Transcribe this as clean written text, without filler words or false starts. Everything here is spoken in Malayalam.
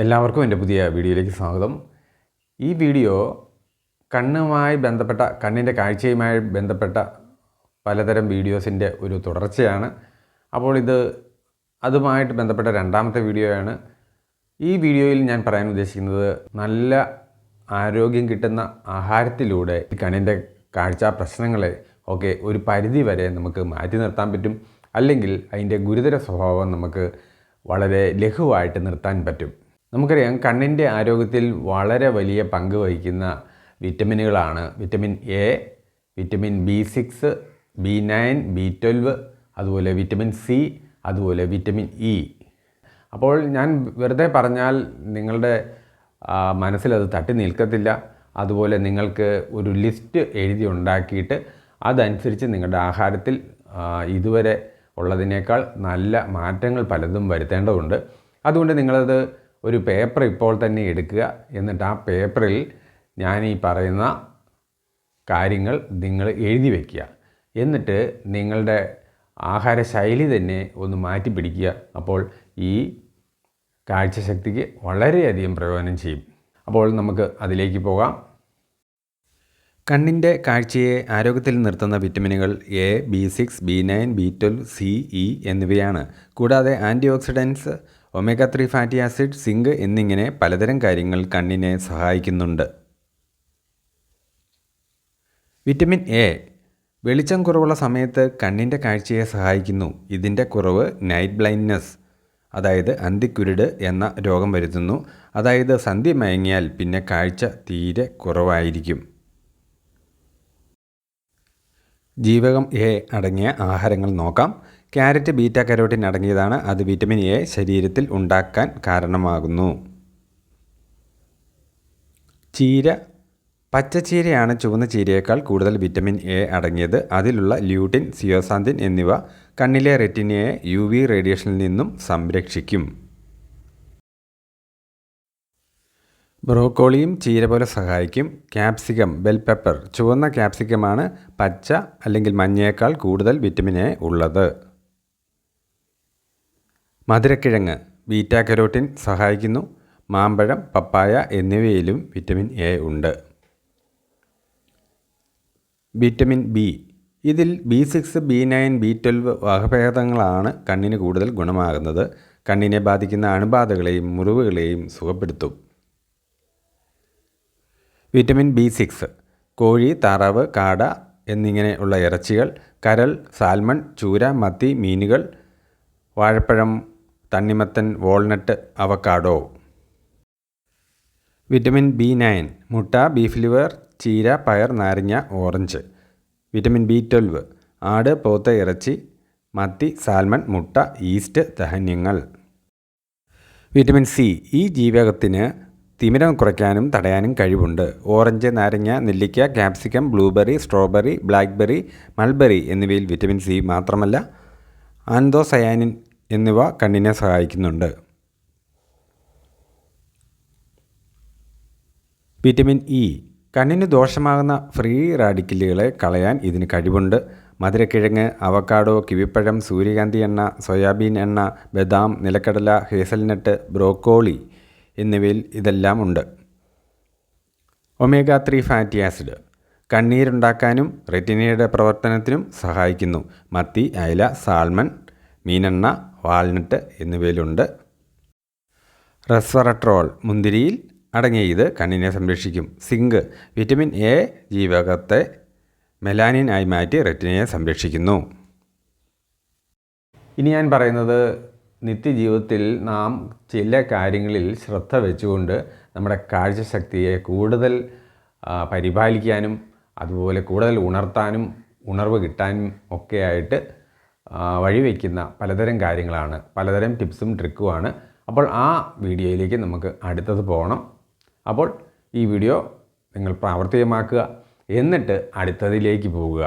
എല്ലാവർക്കും എൻ്റെ പുതിയ വീഡിയോയിലേക്ക് സ്വാഗതം. ഈ വീഡിയോ കണ്ണുമായി ബന്ധപ്പെട്ട കണ്ണിൻ്റെ കാഴ്ചയുമായി ബന്ധപ്പെട്ട പലതരം വീഡിയോസിൻ്റെ ഒരു തുടർച്ചയാണ്. അപ്പോൾ അതുമായിട്ട് ബന്ധപ്പെട്ട രണ്ടാമത്തെ വീഡിയോയാണ്. ഈ വീഡിയോയിൽ ഞാൻ പറയാൻ ഉദ്ദേശിക്കുന്നത് നല്ല ആരോഗ്യം കിട്ടുന്ന ആഹാരത്തിലൂടെ ഈ കണ്ണിൻ്റെ കാഴ്ച പ്രശ്നങ്ങളെ ഒക്കെ ഒരു പരിധി വരെ നമുക്ക് മാറ്റി നിർത്താൻ പറ്റും, അല്ലെങ്കിൽ അതിൻ്റെ ഗുരുതര സ്വഭാവം നമുക്ക് വളരെ ലഘുവായിട്ട് നിർത്താൻ പറ്റും. നമുക്കറിയാം, കണ്ണിൻ്റെ ആരോഗ്യത്തിൽ വളരെ വലിയ പങ്ക് വഹിക്കുന്ന വിറ്റമിനുകളാണ് vitamin A, vitamin B6, B9, B12, അതുപോലെ വിറ്റമിൻ സി, അതുപോലെ വിറ്റമിൻ ഇ. അപ്പോൾ ഞാൻ വെറുതെ പറഞ്ഞാൽ നിങ്ങളുടെ മനസ്സിലത് തട്ടി നിൽക്കത്തില്ല. അതുപോലെ നിങ്ങൾക്ക് ഒരു ലിസ്റ്റ് എഴുതി ഉണ്ടാക്കിയിട്ട് അതനുസരിച്ച് നിങ്ങളുടെ ആഹാരത്തിൽ ഇതുവരെ ഉള്ളതിനേക്കാൾ നല്ല മാറ്റങ്ങൾ പലതും വരുത്തേണ്ടതുണ്ട്. അതുകൊണ്ട് നിങ്ങളത് ഒരു പേപ്പർ ഇപ്പോൾ തന്നെ എടുക്കുക. എന്നിട്ട് ആ പേപ്പറിൽ ഞാൻ ഈ പറയുന്ന കാര്യങ്ങൾ നിങ്ങൾ എഴുതി വയ്ക്കുക. എന്നിട്ട് നിങ്ങളുടെ ആഹാരശൈലി തന്നെ ഒന്ന് മാറ്റി പിടിക്കുക. അപ്പോൾ ഈ കാഴ്ചശക്തിക്ക് വളരെയധികം പ്രയോജനം ചെയ്യും. അപ്പോൾ നമുക്ക് അതിലേക്ക് പോകാം. കണ്ണിൻ്റെ കാഴ്ചയെ ആരോഗ്യത്തിൽ നിർത്തുന്ന വിറ്റമിനുകൾ A, B6, B9, B12, C, E എന്നിവയാണ്. കൂടാതെ antioxidants, omega 3 fatty acid, zinc എന്നിങ്ങനെ പലതരം കാര്യങ്ങൾ കണ്ണിനെ സഹായിക്കുന്നുണ്ട്. വിറ്റമിൻ എ വെളിച്ചം കുറവുള്ള സമയത്ത് കണ്ണിൻ്റെ കാഴ്ചയെ സഹായിക്കുന്നു. ഇതിൻ്റെ കുറവ് നൈറ്റ് ബ്ലൈൻഡ്നെസ്, അതായത് അന്തിക്കുരുട് എന്ന രോഗം വരുത്തുന്നു. അതായത് സന്ധ്യ മയങ്ങിയാൽ പിന്നെ കാഴ്ച തീരെ കുറവായിരിക്കും. ജീവകം എ അടങ്ങിയ ആഹാരങ്ങൾ നോക്കാം. ക്യാരറ്റ് ബീറ്റ കരോട്ടിൻ അടങ്ങിയതാണ്. അത് വിറ്റമിൻ എ ശരീരത്തിൽ ഉണ്ടാക്കാൻ കാരണമാകുന്നു. ചീര, പച്ചച്ചീരയാണ് ചുവന്ന ചീരയേക്കാൾ കൂടുതൽ വിറ്റമിൻ എ അടങ്ങിയത്. അതിലുള്ള ല്യൂട്ടിൻ, സിയോസാന്തിൻ എന്നിവ കണ്ണിലെ റെറ്റിനയെ UV റേഡിയേഷനിൽ നിന്നും സംരക്ഷിക്കും. ബ്രോക്കോളിയും ചീര പോലെ സഹായിക്കും. ക്യാപ്സിക്കം, ബെൽ പെപ്പർ, ചുവന്ന ക്യാപ്സിക്കമാണ് പച്ച അല്ലെങ്കിൽ മഞ്ഞയേക്കാൾ കൂടുതൽ വിറ്റമിൻ എ ഉള്ളത്. മധുരക്കിഴങ്ങ് ബീറ്റ കരോട്ടിൻ സഹായിക്കുന്നു. മാമ്പഴം, പപ്പായ എന്നിവയിലും വിറ്റമിൻ എ ഉണ്ട്. വിറ്റമിൻ ബി, ഇതിൽ B6, B9, B12 വകഭേദങ്ങളാണ് കണ്ണിന് കൂടുതൽ ഗുണമാകുന്നത്. കണ്ണിനെ ബാധിക്കുന്ന അണുബാധകളെയും മുറിവുകളെയും സുഖപ്പെടുത്തും. വിറ്റമിൻ B6 കോഴി, താറാവ്, കാട എന്നിങ്ങനെ ഉള്ള ഇറച്ചികൾ, കരൾ, സാൽമൺ, ചൂര, മത്തി, മീനുകൾ, വാഴപ്പഴം, തണ്ണിമത്തൻ, വാൾനട്ട്, അവക്കാഡോ. വിറ്റമിൻ B9 മുട്ട, ബീഫ് ലിവർ, ചീര, പയർ, നാരങ്ങ, ഓറഞ്ച്. വിറ്റമിൻ B12 ആട്, പോത്ത്, ഇറച്ചി, മത്തി, സാൽമൺ, മുട്ട, ഈസ്റ്റ്, ധാന്യങ്ങൾ. വിറ്റമിൻ സി ഈ ജീവകത്തിന് തിമിരം കുറയ്ക്കാനും തടയാനും കഴിവുണ്ട്. ഓറഞ്ച്, നാരങ്ങ, നെല്ലിക്ക, capsicum, blueberry, strawberry, blackberry, mulberry എന്നിവയിൽ വിറ്റമിൻ സി മാത്രമല്ല ആന്തോസയാനിൻ എന്നിവ കണ്ണിനെ സഹായിക്കുന്നുണ്ട്. വിറ്റമിൻ ഇ കണ്ണിന് ദോഷമാകുന്ന ഫ്രീ റാഡിക്കലുകളെ കളയാൻ ഇതിന് കഴിവുണ്ട്. മധുരക്കിഴങ്ങ്, അവക്കാഡോ, കിവിപ്പഴം, സൂര്യകാന്തി എണ്ണ, സോയാബീൻ എണ്ണ, ബദാം, നിലക്കടല, ഹേസൽനട്ട്, ബ്രോക്കോളി എന്നിവയിൽ ഇതെല്ലാം ഉണ്ട്. ഒമേഗ 3 ഫാറ്റി ആസിഡ് കണ്ണീരുണ്ടാക്കാനും റെറ്റിനയുടെ പ്രവർത്തനത്തിനും സഹായിക്കുന്നു. മത്തി, അയല, സാൽമൺ, മീനെണ്ണ, വാൾനട്ട് എന്നിവയിലുണ്ട്. റെസ്വറട്രോൾ മുന്തിരിയിൽ അടങ്ങിയ ഇത് കണ്ണിനെ സംരക്ഷിക്കും. സിങ്ക് വിറ്റമിൻ എ ജീവകത്തെ മെലാനിൻ ആയി മാറ്റി റെറ്റിനയെ സംരക്ഷിക്കുന്നു. ഇനി ഞാൻ പറയുന്നത്, നിത്യജീവിതത്തിൽ നാം ചില കാര്യങ്ങളിൽ ശ്രദ്ധ വെച്ചുകൊണ്ട് നമ്മുടെ കാഴ്ചശക്തിയെ കൂടുതൽ പരിപാലിക്കാനും അതുപോലെ കൂടുതൽ ഉണർത്താനും ഉണർവ് കിട്ടാനും ഒക്കെയായിട്ട് വഴിവെക്കുന്ന പലതരം കാര്യങ്ങളാണ്, പലതരം ടിപ്സും ട്രിക്കുമാണ്. അപ്പോൾ ആ വീഡിയോയിലേക്ക് നമുക്ക് അടുത്തത് പോകണം. അപ്പോൾ ഈ വീഡിയോ നിങ്ങൾ പ്രാവർത്തികമാക്കുക, എന്നിട്ട് അടുത്തതിലേക്ക് പോവുക.